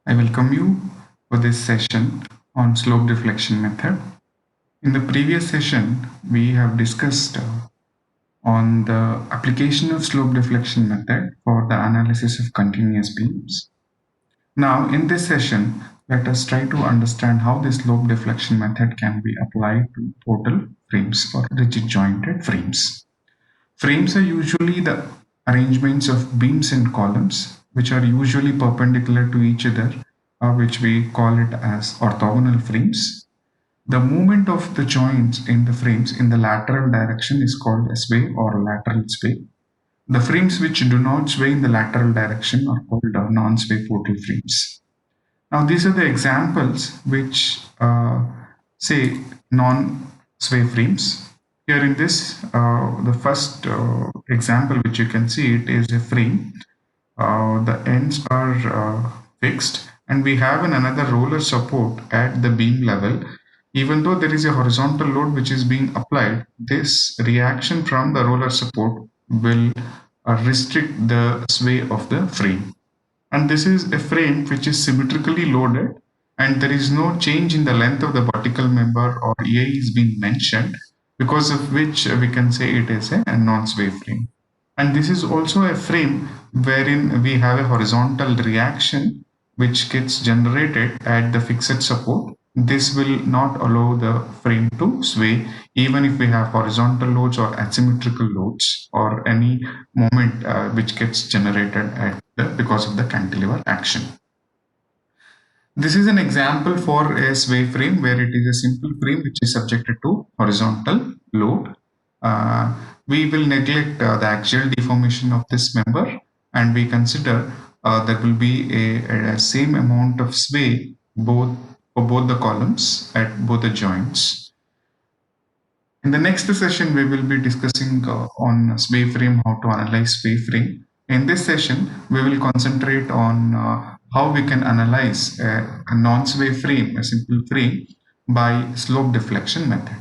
I welcome you for this session on slope deflection method. In the previous session, we have discussed on the application of slope deflection method for the analysis of continuous beams. Now, in this session, let us try to understand how the slope deflection method can be applied to total frames or rigid jointed frames. Frames are usually the arrangements of beams and columns, which are usually perpendicular to each other, which we call it as orthogonal frames. The movement of the joints in the frames in the lateral direction is called a sway or lateral sway. The frames which do not sway in the lateral direction are called non-sway portal frames. Now, these are the examples which say non-sway frames. Here in this, the first example which you can see it is a frame. The ends are fixed and we have another roller support at the beam level. Even though there is a horizontal load which is being applied, this reaction from the roller support will restrict the sway of the frame. And this is a frame which is symmetrically loaded and there is no change in the length of the vertical member or A is being mentioned, because of which we can say it is a non-sway frame. And this is also a frame wherein we have a horizontal reaction which gets generated at the fixed support. This will not allow the frame to sway even if we have horizontal loads or asymmetrical loads or any moment which gets generated because of the cantilever action. This is an example for a sway frame where it is a simple frame which is subjected to horizontal load. We will neglect the axial deformation of this member and we consider there will be a same amount of sway for both the columns at both the joints. In the next session, we will be discussing on sway frame, how to analyze sway frame. In this session, we will concentrate on how we can analyze a non-sway frame, a simple frame, by slope deflection method.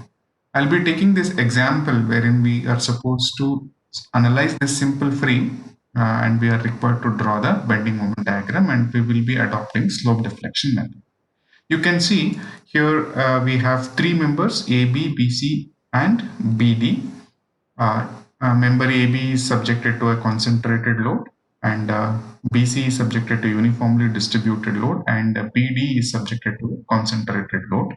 I'll be taking this example wherein we are supposed to analyze this simple frame and we are required to draw the bending moment diagram and we will be adopting slope deflection method. You can see here we have three members A, B, B, C and BD. Member AB is subjected to a concentrated load and BC is subjected to uniformly distributed load and BD is subjected to a concentrated load.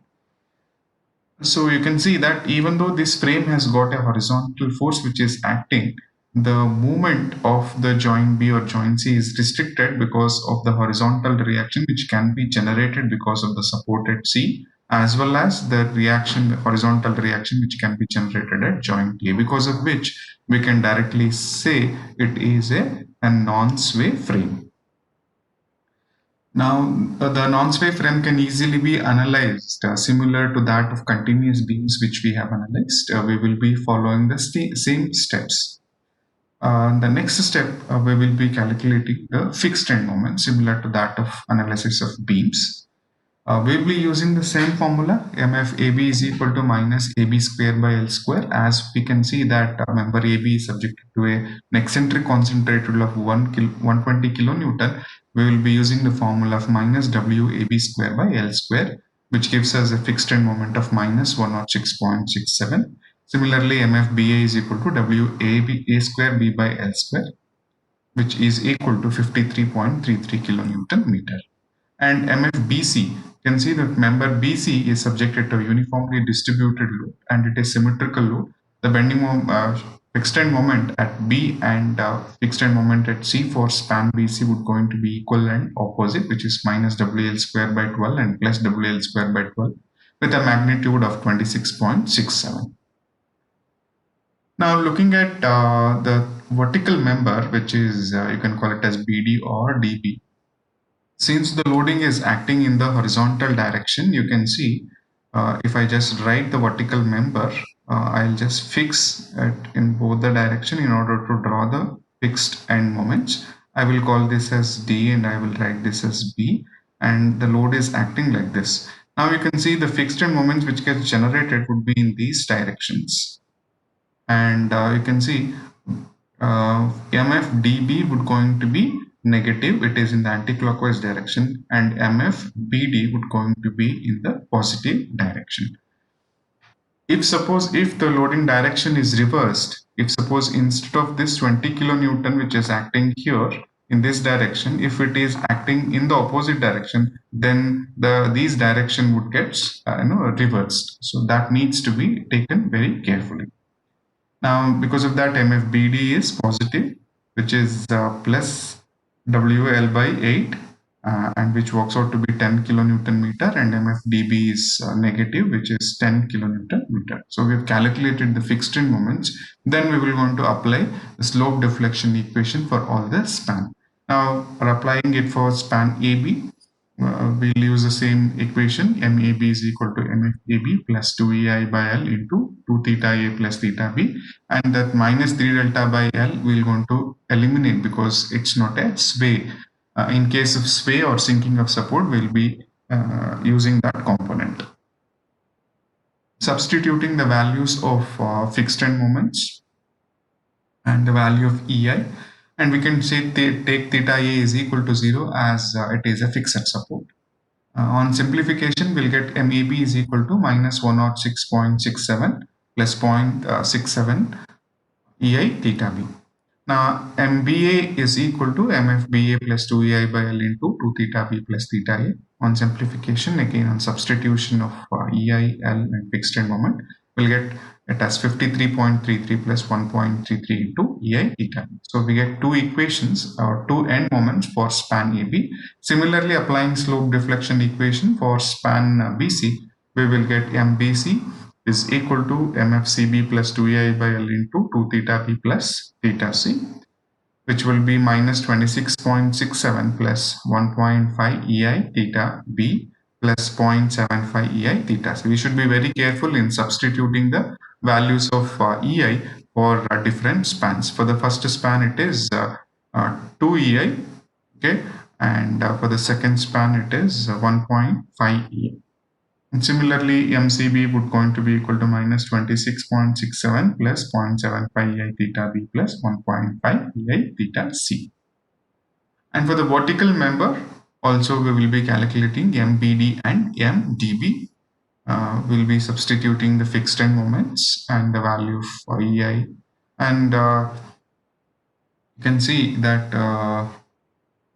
So you can see that even though this frame has got a horizontal force which is acting, the movement of the joint B or joint C is restricted because of the horizontal reaction which can be generated because of the support at C, as well as the reaction, the horizontal reaction which can be generated at joint A, because of which we can directly say it is a non-sway frame. Now, the non-sway frame can easily be analyzed similar to that of continuous beams which we have analyzed. We will be following the same steps. The next step, we will be calculating the fixed end moment similar to that of analysis of beams. We will be using the same formula, MFAB is equal to minus AB square by L square, as we can see that member AB is subjected to an eccentric concentrated of 120 kilonewton. We will be using the formula of minus WAB square by L square, which gives us a fixed end moment of minus 106.67. Similarly, MFBA is equal to WAB A square B by L square, which is equal to 53.33 kilonewton meter. And MFBC, can see that member BC is subjected to a uniformly distributed load and it is symmetrical load. The bending fixed end moment at B and fixed end moment at C for span BC would going to be equal and opposite, which is minus WL square by 12 and plus WL square by 12 with a magnitude of 26.67. Now looking at the vertical member, which is you can call it as BD or DB. Since the loading is acting in the horizontal direction, you can see if I just write the vertical member, I'll just fix it in both the direction in order to draw the fixed end moments. I will call this as D and I will write this as B, and the load is acting like this. Now you can see the fixed end moments which get generated would be in these directions. And you can see MFDB would going to be negative, it is in the anti-clockwise direction, and MFBD would going to be in the positive direction. If the loading direction is reversed, if suppose instead of this 20 kilonewton which is acting here in this direction, if it is acting in the opposite direction, then these direction would get reversed. So that needs to be taken very carefully. Now, because of that, MFBD is positive, which is plus WL by 8, and which works out to be 10 kilonewton meter, and MFDB is negative, which is 10 kilonewton meter. So we have calculated the fixed end moments. Then we will want to apply the slope deflection equation for all the span. Now, applying it for span AB, we'll use the same equation. MAB is equal to MFAB plus 2EI by L into 2 theta A plus theta B, and that minus 3 delta by L we're going to eliminate because it's not a sway. In case of sway or sinking of support, we'll be using that component. Substituting the values of fixed end moments and the value of EI, and we can say take theta A is equal to 0 as it is a fixed support. On simplification, we'll get MAB is equal to minus 106.67 plus 0.67 EI theta B. Now, MBA is equal to MFBA plus 2EI by L into 2 theta B plus theta A. On simplification, again on substitution of EI, L and fixed end moment, we'll get it as 53.33 plus 1.33 into EI theta B. So we get two equations or two end moments for span AB. Similarly, applying slope deflection equation for span BC, we will get MBC is equal to MFCB plus 2EI by L into 2 theta B plus theta C, which will be minus 26.67 plus 1.5 EI theta B plus 0.75 EI theta C. We should be very careful in substituting the values of EI for different spans. For the first span, it is 2 EI, okay, and for the second span, it is 1.5 EI. And similarly, MCB would going to be equal to minus 26.67 plus 0.75 EI theta B plus 1.5 EI theta C. And for the vertical member, also we will be calculating MBD and MDB. We'll be substituting the fixed end moments and the value of EI. And you can see that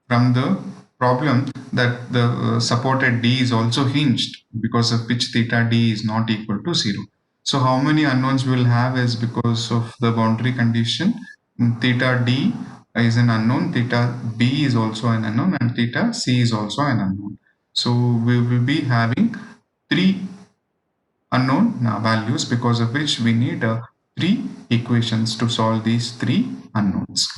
from the problem that the supported D is also hinged, because of which theta D is not equal to 0. So how many unknowns we will have is because of the boundary condition. Theta D is an unknown, theta B is also an unknown, and theta C is also an unknown. So we will be having three unknown values, because of which we need three equations to solve these three unknowns.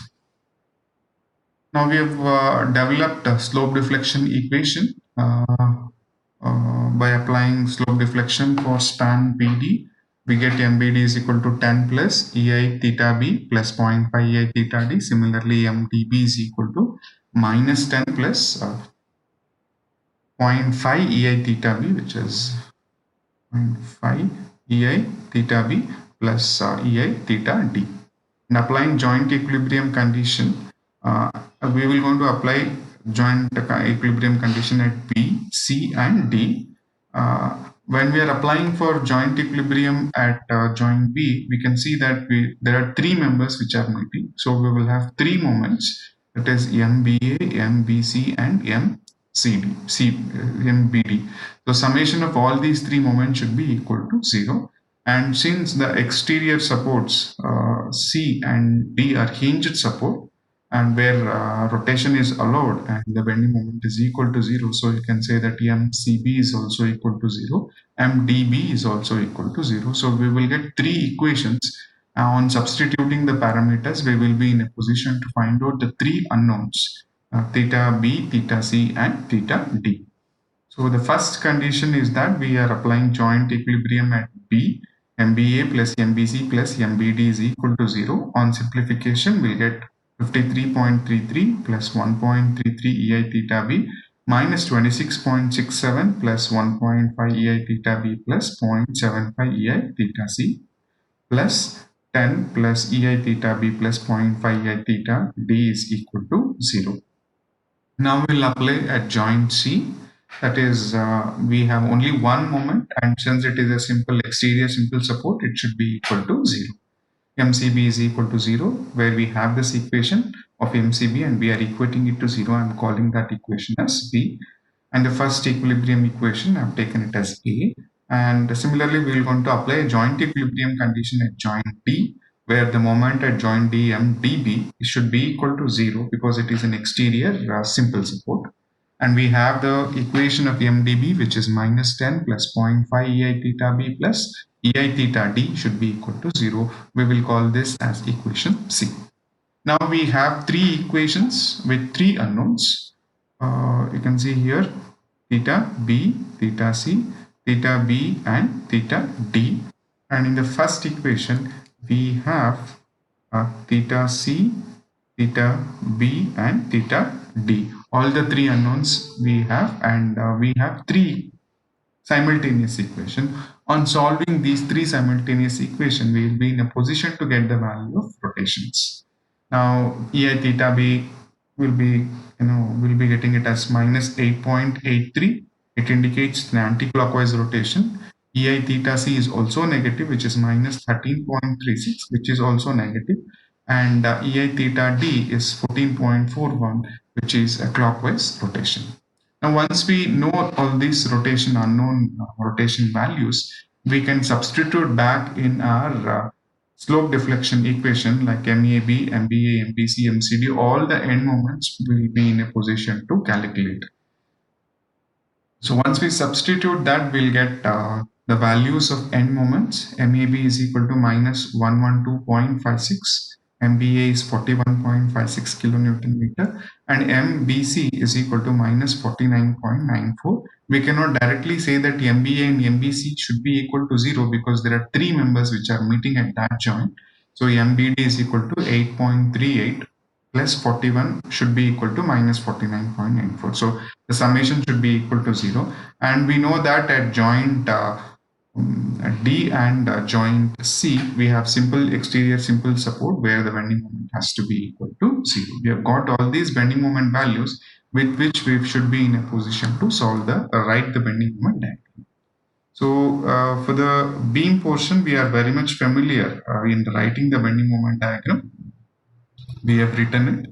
Now we have developed a slope deflection equation by applying slope deflection for span BD. We get MBD is equal to 10 plus EI theta B plus 0.5 EI theta D. Similarly, MDB is equal to minus 10 plus 0.5 EI theta B, which is 0.5 EI theta B plus EI theta D. And applying joint equilibrium condition, we will going to apply joint equilibrium condition at B, C and D. When we are applying for joint equilibrium at joint B, we can see that there are three members which are meeting. So we will have three moments, that is MBA, MBC and MBD. So summation of all these three moments should be equal to 0. And since the exterior supports C and D are hinged support, and where rotation is allowed and the bending moment is equal to 0, so you can say that MCB is also equal to 0, MDB is also equal to 0. So we will get three equations. On substituting the parameters, we will be in a position to find out the three unknowns, theta B, theta C and theta D. So the first condition is that we are applying joint equilibrium at B. MBA plus MBC plus MBD is equal to 0. On simplification, we'll get 53.33 plus 1.33 EI theta B minus 26.67 plus 1.5 EI theta B plus 0.75 EI theta C plus 10 plus EI theta B plus 0.5 EI theta D is equal to 0. Now we'll apply at joint C. That is, we have only one moment, and since it is a simple exterior simple support, it should be equal to 0. MCB is equal to 0, where we have this equation of MCB and we are equating it to 0. I'm calling that equation as B. And the first equilibrium equation, I've taken it as A. And similarly, we're going to apply a joint equilibrium condition at joint D, where the moment at joint D MdB should be equal to 0 because it is an exterior simple support. And we have the equation of MdB, which is minus 10 plus 0.5 EI theta B plus EI theta D should be equal to 0. We will call this as equation C. Now we have three equations with three unknowns. You can see here theta B, theta C, theta B, and theta D. And in the first equation, we have theta C, theta B, and theta D. All the three unknowns we have, and we have three simultaneous equation. On solving these three simultaneous equation, we will be in a position to get the value of rotations. Now EI theta B will be, we'll be getting it as minus 8.83. It indicates the anti-clockwise rotation. EI theta C is also negative, which is minus 13.36, which is also negative. And EI theta D is 14.41, which is a clockwise rotation. Now, once we know all these unknown rotation values, we can substitute back in our slope deflection equation like MEAB, MBA, MBC, MCD, all the end moments will be in a position to calculate. So once we substitute that, we'll get the values of end moments. MEAB is equal to minus 112.56. MBA is 41.56 kilonewton meter, and MBC is equal to minus 49.94. We cannot directly say that MBA and MBC should be equal to 0 because there are three members which are meeting at that joint. So MBD is equal to 8.38 plus 41 should be equal to minus 49.94. So the summation should be equal to 0. And we know that at joint D and joint C, we have simple exterior simple support where the bending moment has to be equal to 0. We have got all these bending moment values with which we should be in a position to solve write the bending moment diagram. So for the beam portion, we are very much familiar in writing the bending moment diagram. We have written it.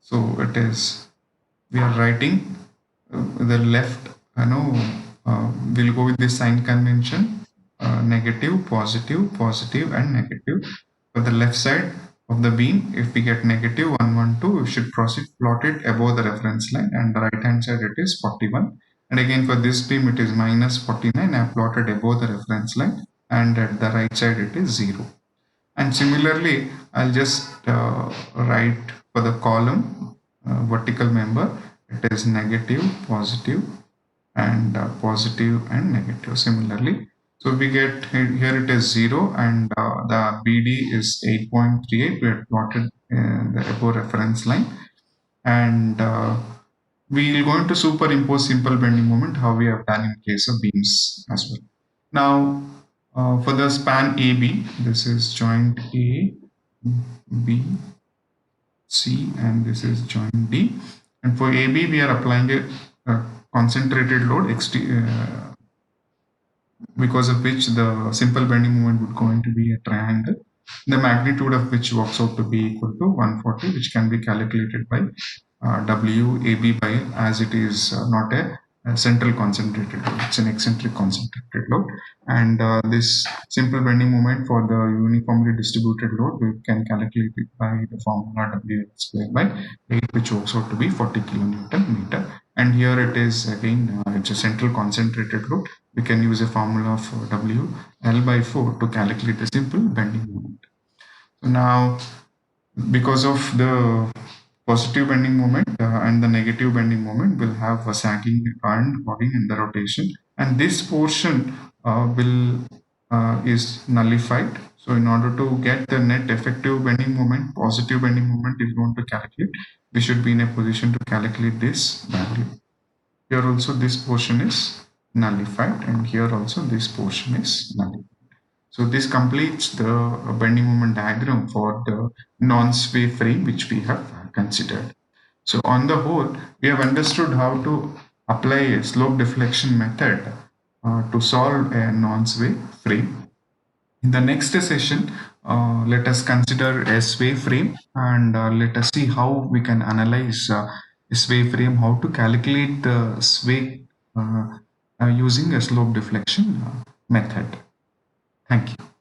So it is, we are writing the left, we'll go with this sign convention, negative, positive, positive, and negative. For the left side of the beam, if we get negative 112, we should plot it above the reference line, and the right hand side it is 41. And again for this beam it is minus 49. I have plotted above the reference line, and at the right side it is 0. And similarly, I'll just write for the column vertical member, it is negative, positive, and positive and negative similarly. So we get here it is 0, and the BD is 8.38. We have plotted the above reference line, and we are going to superimpose simple bending moment how we have done in case of beams as well. Now for the span AB, this is joint A, B, C, and this is joint D. And for AB, we are applying a concentrated load because of which the simple bending moment would going to be a triangle, the magnitude of which works out to be equal to 140, which can be calculated by WAB by L, as it is not a central concentrated load, it's an eccentric concentrated load. And this simple bending moment for the uniformly distributed load, we can calculate it by the formula WL squared by 8, which works out to be 40 kilonewton meter. And here it is again, it's a central concentrated load. We can use a formula of W L by 4 to calculate the simple bending moment. So now, because of the positive bending moment and the negative bending moment will have a sagging and hogging in the rotation, and this portion is nullified. So in order to get the net effective bending moment, positive bending moment if you want to calculate, we should be in a position to calculate this value. Here also this portion is nullified, and here also this portion is nullified. So this completes the bending moment diagram for the non-sway frame which we have considered. So on the whole, we have understood how to apply a slope deflection method to solve a non-sway frame. In the next session, let us consider a sway frame, and let us see how we can analyze a sway frame, how to calculate the sway using a slope deflection method. Thank you.